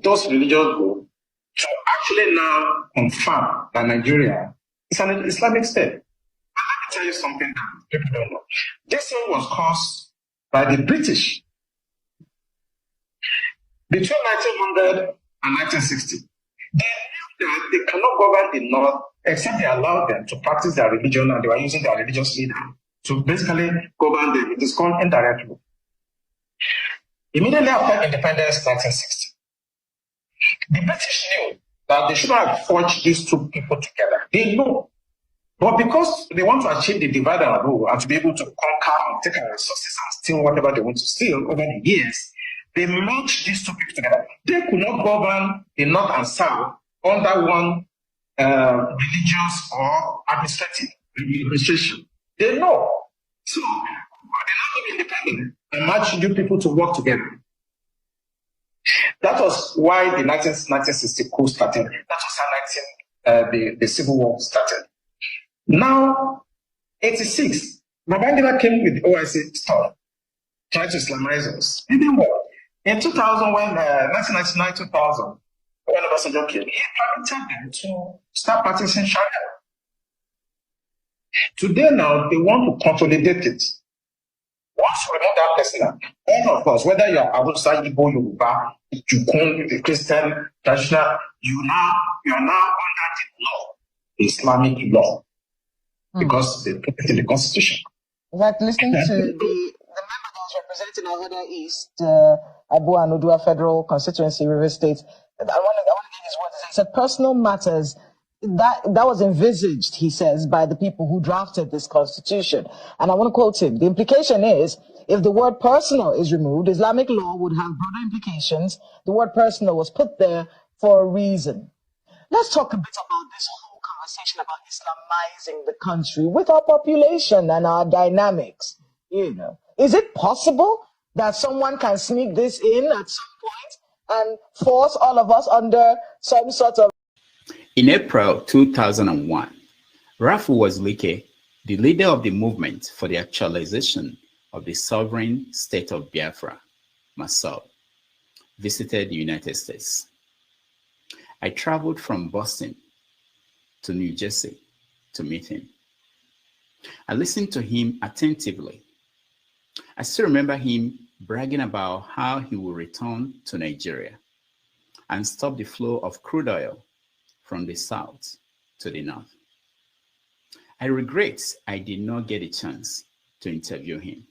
those religious groups to actually now confirm that Nigeria is an Islamic state. And let me tell you something that people don't know. This thing was caused by the British between 1900 and 1960. They knew that they cannot govern the North except they allowed them to practice their religion, and they were using their religious leader to basically govern them. It is called indirect rule. Immediately after independence, 1960, the British knew that they shouldn't have forged these two people together. They know. But because they want to achieve the divide and rule and to be able to conquer and take our resources and steal whatever they want to steal over the years, they merged these two people together. They could not govern the North and South under one religious or administrative administration. They know. So, they're not independent and match you people to work together. That was why the 1960 coup started. That was how the Civil War started. Now, 86, Babangida came with OIC stuff, trying to Islamize us. It didn't work. In 2000, when 1999-2000, when Obasanjo came, he permitted them to start practicing Sharia. Today now, they want to consolidate it. Once you remove that person, all of us, whether you are Hausa, Igbo, Yoruba, Jukun, the Christian, traditional, you are now under the law, the Islamic law, because they put it in the constitution. In fact, listening to the member that was representing Ahada East, Abu Anudua Federal Constituency, River State, I want to get his words. He said personal matters that was envisaged, he says, by the people who drafted this constitution. And I want to quote him. The implication is, if the word personal is removed, Islamic law would have broader implications. The word personal was put there for a reason. Let's talk a bit about this whole conversation about Islamizing the country with our population and our dynamics. You know, is it possible that someone can sneak this in at some point and force all of us under some sort of... In April 2001, Rafu Wazlike, the leader of the movement for the actualization of the sovereign state of Biafra, myself, visited the United States. I traveled from Boston to New Jersey to meet him. I listened to him attentively. I still remember him bragging about how he will return to Nigeria and stop the flow of crude oil from the south to the north. I regret I did not get a chance to interview him.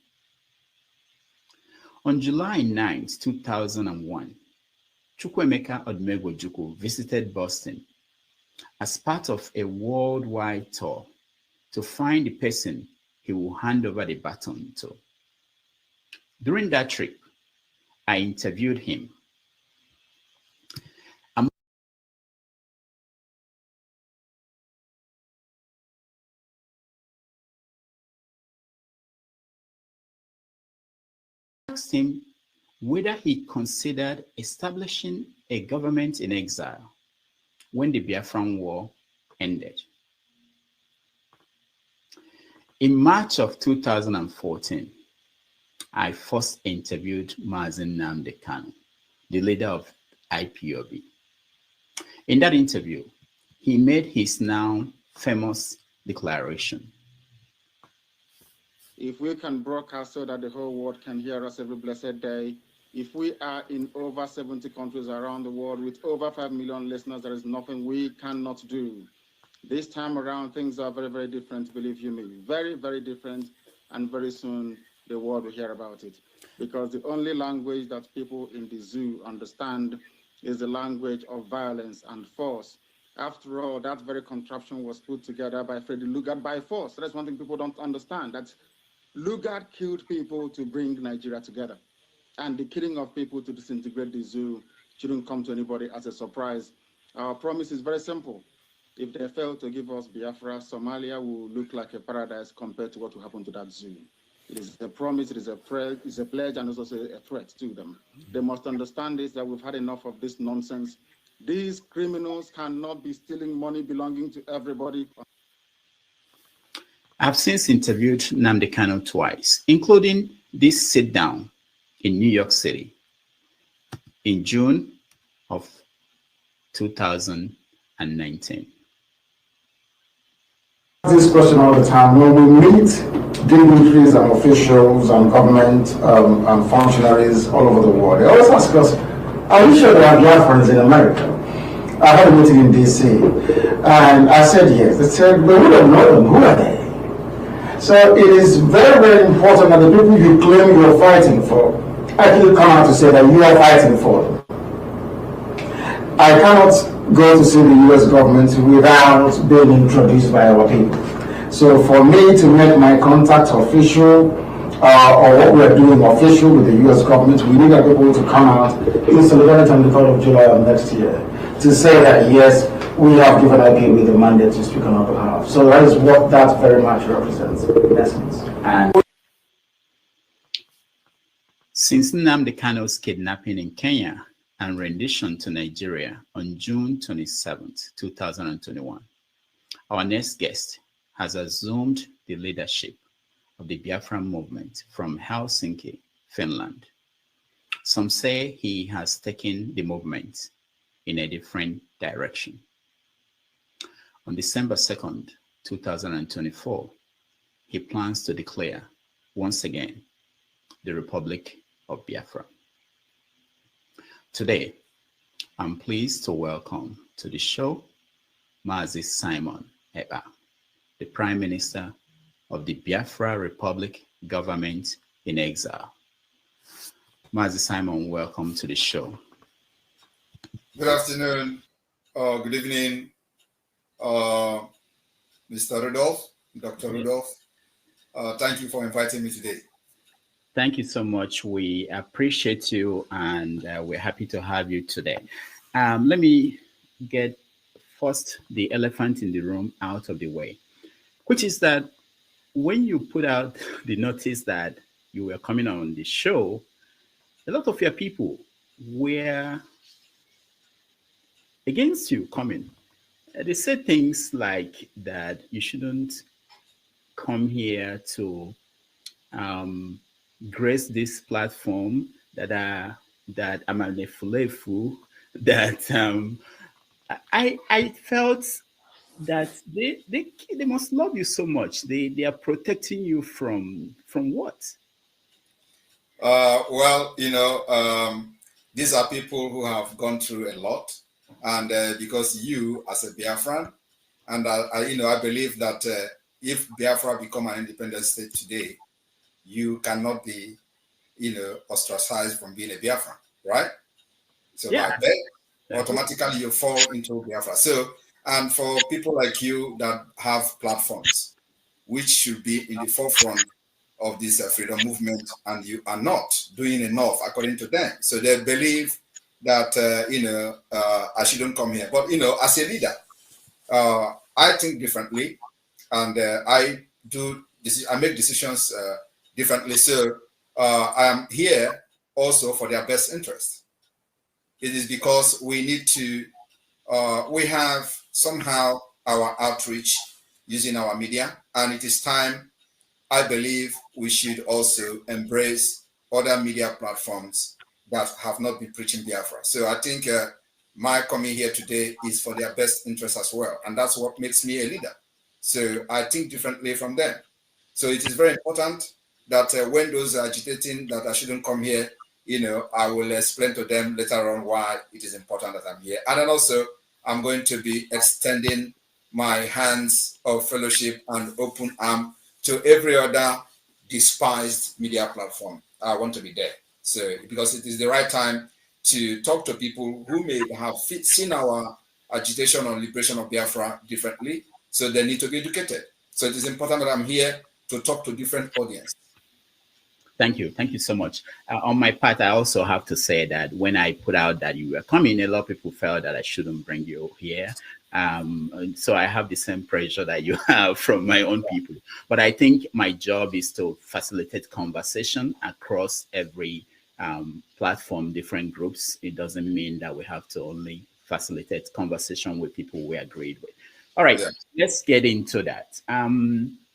On July 9, 2001, Chukwuemeka Odumegwu visited Boston as part of a worldwide tour to find the person he will hand over the baton to. During that trip, I interviewed him. Asked him whether he considered establishing a government in exile when the Biafran War ended. In March of 2014, I first interviewed Nnamdi Kanu, the leader of IPOB. In that interview, he made his now famous declaration. If we can broadcast so that the whole world can hear us every blessed day, if we are in over 70 countries around the world with over 5 million listeners, there is nothing we cannot do. This time around, things are very, very different, believe you me. Very, very different, and very soon the world will hear about it. Because the only language that people in the zoo understand is the language of violence and force. After all, that very contraption was put together by Freddy Lugard by force. That's one thing people don't understand, that Lugard killed people to bring Nigeria together. And the killing of people to disintegrate the zoo shouldn't come to anybody as a surprise. Our promise is very simple. If they fail to give us Biafra, Somalia will look like a paradise compared to what will happen to that zoo. It is a promise, it is a pledge, and it's also a threat to them. They must understand this, that we've had enough of this nonsense. These criminals cannot be stealing money belonging to everybody. I've since interviewed Nnamdi Kanu twice, including this sit-down in New York City in June of 2019. This question all the time. When we meet dignitaries and officials and government and functionaries all over the world, they always ask us, are you sure there are Biafrans in America? I had a meeting in DC, and I said yes. They said, but we don't know them. Who are they? So it is very, very important that the people you claim you are fighting for actually come out to say that you are fighting for them. I cannot go to see the US government without being introduced by our people. So for me to make my contact official or what we are doing official with the US government, we need our people to come out in solidarity on the 3rd of July of next year to say that yes, we have given IPOB the mandate to speak on our behalf. So that is what that very much represents in essence. And since Nnamdi Kanu's kidnapping in Kenya and rendition to Nigeria on June 27, 2021, our next guest has assumed the leadership of the Biafra movement from Helsinki, Finland. Some say he has taken the movement in a different direction. On December 2nd, 2024, he plans to declare once again the Republic of Biafra. Today, I'm pleased to welcome to the show Mazi Simon Ekpa, the Prime Minister of the Biafra Republic government in exile. Mazi Simon, welcome to the show. Good afternoon, good evening, Mr. Rudolph, Dr. Rudolph. Thank you for inviting me today. Thank you so much. We appreciate you, and we're happy to have you today. Let me get first the elephant in the room out of the way, which is that when you put out the notice that you were coming on the show, a lot of your people were against you coming. They said things like that you shouldn't come here to grace this platform, that I'm a nefulefu, that I felt that they must love you so much. They are protecting you from what? Well, these are people who have gone through a lot, and because you, as a Biafran, and I believe that if Biafra become an independent state today, you cannot be, ostracized from being a Biafran, right? So Yeah. automatically you fall into Biafra. So, and for people like you that have platforms, which should be in the forefront of this freedom movement, and you are not doing enough according to them. So they believe that, I shouldn't come here. But, as a leader, I think differently, and I make decisions differently. So I am here also for their best interest. It is because we need to, we have somehow our outreach using our media, and it is time, I believe, we should also embrace other media platforms that have not been preaching Biafra. So I think my coming here today is for their best interest as well, and that's what makes me a leader. So I think differently from them. So it is very important that when those are agitating that I shouldn't come here, I will explain to them later on why it is important that I'm here. And then also, I'm going to be extending my hands of fellowship and open arm to every other despised media platform. I want to be there. So, because it is the right time to talk to people who may have seen our agitation on liberation of Biafra differently, so they need to be educated. So it is important that I'm here to talk to different audience. Thank you. Thank you so much. On my part, I also have to say that when I put out that you were coming, a lot of people felt that I shouldn't bring you here. So I have the same pressure that you have from my own people. But I think my job is to facilitate conversation across every platform, different groups. It doesn't mean that we have to only facilitate conversation with people we agreed with. All right, let's get into that.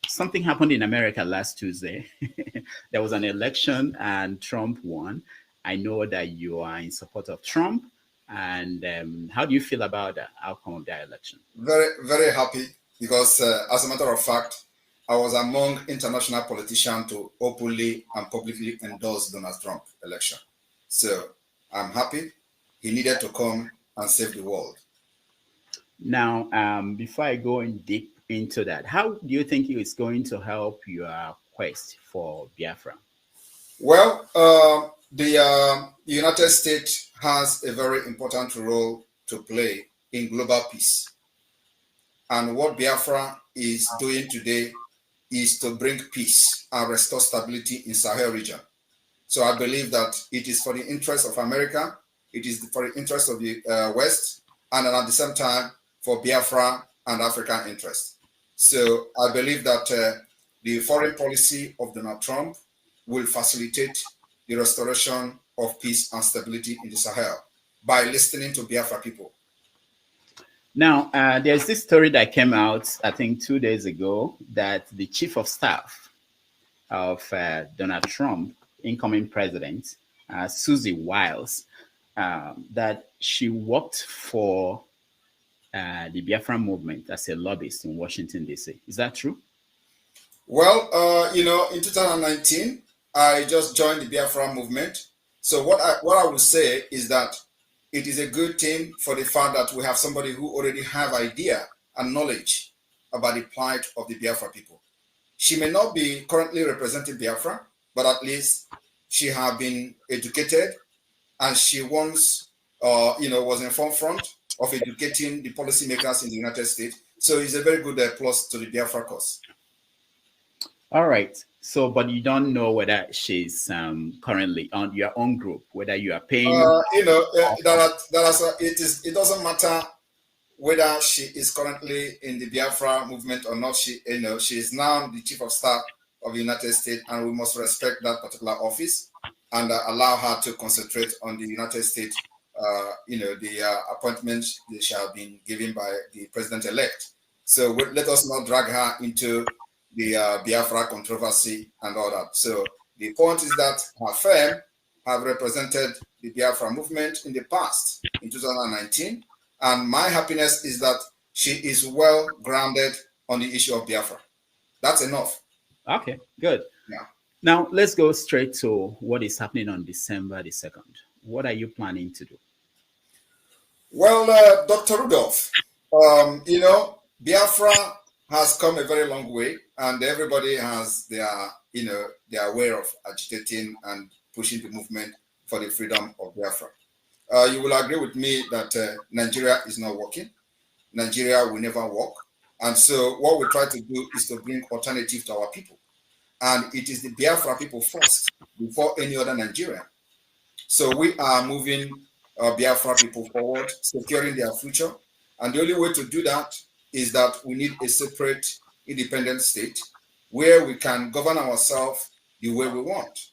Something happened in America last Tuesday. There was an election and Trump won. I know that you are in support of Trump. And how do you feel about the outcome of that election? Very, very happy because, as a matter of fact, I was among international politicians to openly and publicly endorse Donald Trump election. So I'm happy. He needed to come and save the world. Now, before I go in deep into that, how do you think it's going to help your quest for Biafra? Well, the United States has a very important role to play in global peace. And what Biafra is doing today is to bring peace and restore stability in Sahel region. So I believe that it is for the interest of America, it is for the interest of the West, and at the same time for Biafra and African interest. So I believe that the foreign policy of Donald Trump will facilitate the restoration of peace and stability in the Sahel by listening to Biafra people. Now, there's this story that came out, I think 2 days ago, that the chief of staff of Donald Trump, incoming president, Susie Wiles, that she worked for the Biafra movement as a lobbyist in Washington, D.C. Is that true? Well, in 2019, I just joined the Biafra movement. So what I would say is that it is a good thing for the fact that we have somebody who already have idea and knowledge about the plight of the Biafra people. She may not be currently representing Biafra, but at least she has been educated, and she once, was in forefront of educating the policymakers in the United States. So it's a very good plus to the Biafra cause. All right. So, but you don't know whether she's currently on your own group, whether you are paying. It doesn't matter whether she is currently in the Biafra movement or not. She is now the chief of staff of the United States, and we must respect that particular office and allow her to concentrate on the United States. The appointments that she has been given by the president-elect. So let us not drag her into the Biafra controversy and all that. So the point is that her firm have represented the Biafra movement in the past, in 2019. And my happiness is that she is well grounded on the issue of Biafra. That's enough. Okay, good. Yeah. Now let's go straight to what is happening on December the 2nd. What are you planning to do? Well, Dr. Rudolph, Biafra has come a very long way, and everybody has their way of agitating and pushing the movement for the freedom of Biafra. You will agree with me that Nigeria is not working. Nigeria will never work. And so what we try to do is to bring alternative to our people. And it is the Biafra people first, before any other Nigerian. So we are moving Biafra people forward, securing their future. And the only way to do that is that we need a separate independent state where we can govern ourselves the way we want.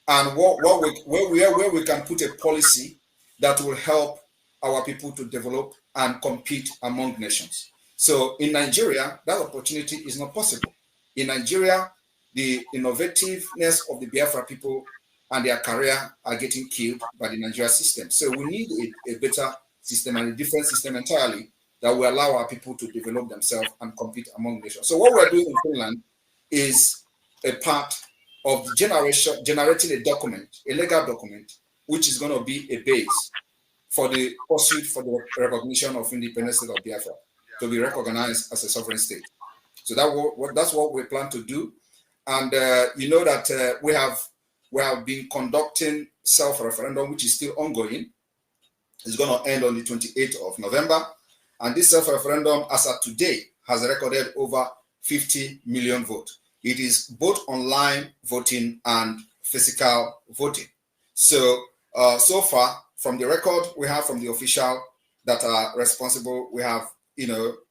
And where we can put a policy that will help our people to develop and compete among nations. So in Nigeria, that opportunity is not possible. In Nigeria, the innovativeness of the Biafra people and their career are getting killed by the Nigeria system. So we need a better system and a different system entirely that will allow our people to develop themselves and compete among nations. So what we're doing in Finland is a part of the generating a document, a legal document, which is going to be a base for the pursuit for the recognition of independent state of Biafra to be recognized as a sovereign state. So that's what we plan to do. And you know that we have been conducting self-referendum, which is still ongoing. It's going to end on the 28th of November. And this self-referendum, as of today, has recorded over 50 million votes. It is both online voting and physical voting. So, so far, from the record we have from the official that are responsible, we have,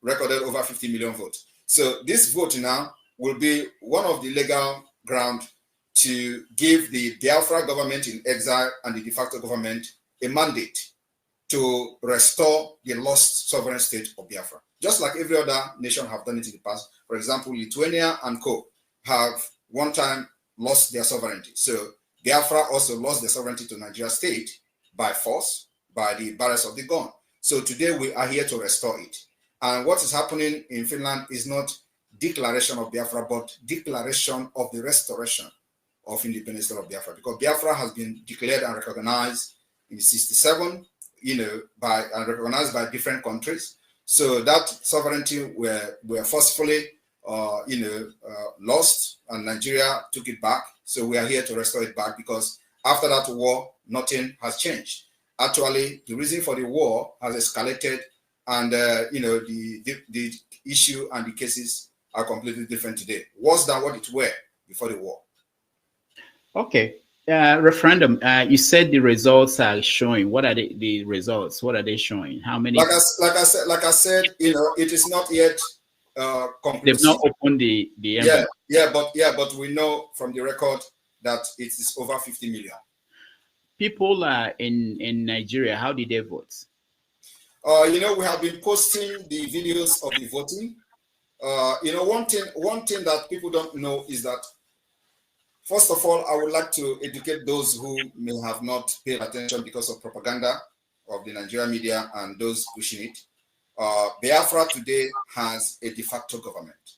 recorded over 50 million votes. So this vote now will be one of the legal ground to give the Biafra government in exile and the de facto government a mandate to restore the lost sovereign state of Biafra. Just like every other nation have done it in the past. For example, Lithuania and co have one time lost their sovereignty. So Biafra also lost their sovereignty to Nigeria state by force, by the barrels of the gun. So today we are here to restore it. And what is happening in Finland is not declaration of Biafra, but declaration of the restoration of independence of Biafra, because Biafra has been declared and recognized in 1967, by and recognized by different countries. So that sovereignty were forcefully, lost, and Nigeria took it back. So we are here to restore it back, because after that war, nothing has changed. Actually, the reason for the war has escalated, and the issue and the cases are completely different today, worse than what it were before the war. Okay. Referendum. You said the results are showing. What are the results? What are they showing? How many? Like I said, it is not yet conclusive. They've not opened the envelope. But we know from the record that it is over 50 million. People in Nigeria, how did they vote? We have been posting the videos of the voting. One thing that people don't know is that, first of all, I would like to educate those who may have not paid attention because of propaganda of the Nigerian media and those pushing it. Biafra today has a de facto government,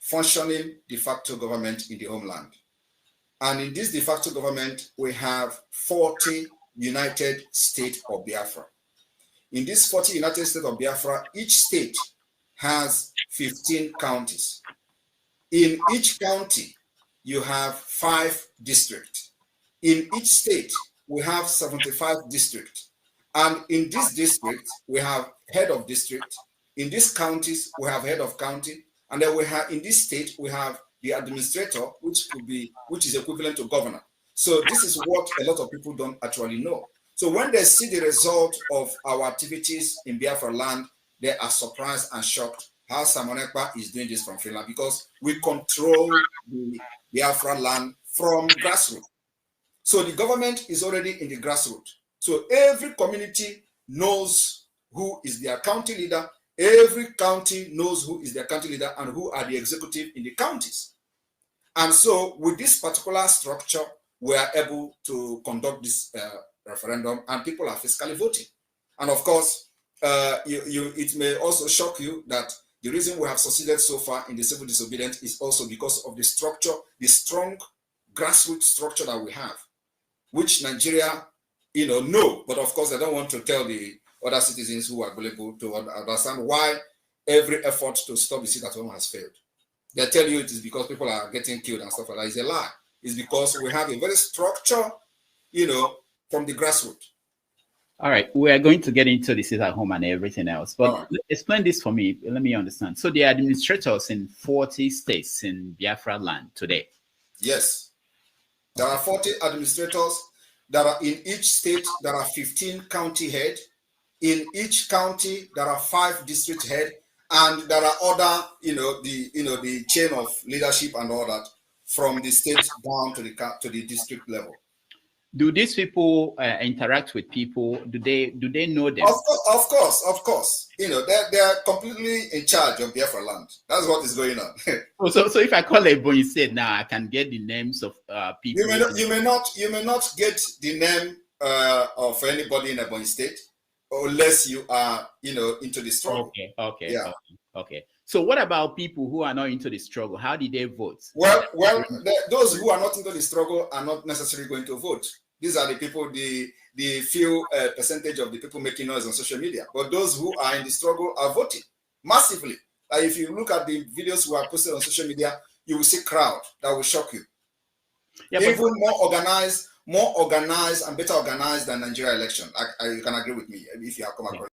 functioning de facto government in the homeland. And in this de facto government, we have 40 United States of Biafra. In this 40 United States of Biafra, each state has 15 counties. In each county, you have 5 districts. In each state, we have 75 districts. And in this district, we have head of district. In these counties, we have head of county. And then we have, in this state, we have the administrator, which is equivalent to governor. So this is what a lot of people don't actually know. So when they see the result of our activities in Biafra land, they are surprised and shocked how Simon Ekpa is doing this from Finland, because we control the Biafra land from grassroots. So the government is already in the grassroots. So every community knows who is their county leader. Every county knows who is their county leader and who are the executive in the counties. And so with this particular structure, we are able to conduct this referendum, and people are fiscally voting. And of course, it may also shock you that the reason we have succeeded so far in the civil disobedience is also because of the structure, the strong grassroots structure that we have, which Nigeria, know, but of course they don't want to tell the other citizens who are available to understand why every effort to stop the sit-at-home has failed. They tell you it is because people are getting killed and stuff like that. It's a lie. It's because we have a very structure, from the grassroots. All right, we are going to get into the sit-at-home and everything else, but explain this for me. Let me understand. So the administrators in 40 states in Biafra land today. Yes, there are 40 administrators that are in each state. There are 15 county head. In each county, there are 5 district head, and there are other, the chain of leadership and all that from the state down to the district level. Do these people interact with people? Do they know them? Of course. They are completely in charge of Biafra land. That's what is going on. So if I call Ebonyi State now, I can get the names of people. You may not get the name of anybody in Ebonyi State unless you are into the struggle. Okay. So what about people who are not into the struggle? How did they vote? Well, those who are not into the struggle are not necessarily going to vote. These are the people, the few percentage of the people making noise on social media. But those who are in the struggle are voting massively. If you look at the videos we are posted on social media, you will see crowd that will shock you. Yeah, even more organized and better organized than Nigeria election. You can agree with me if you have come across.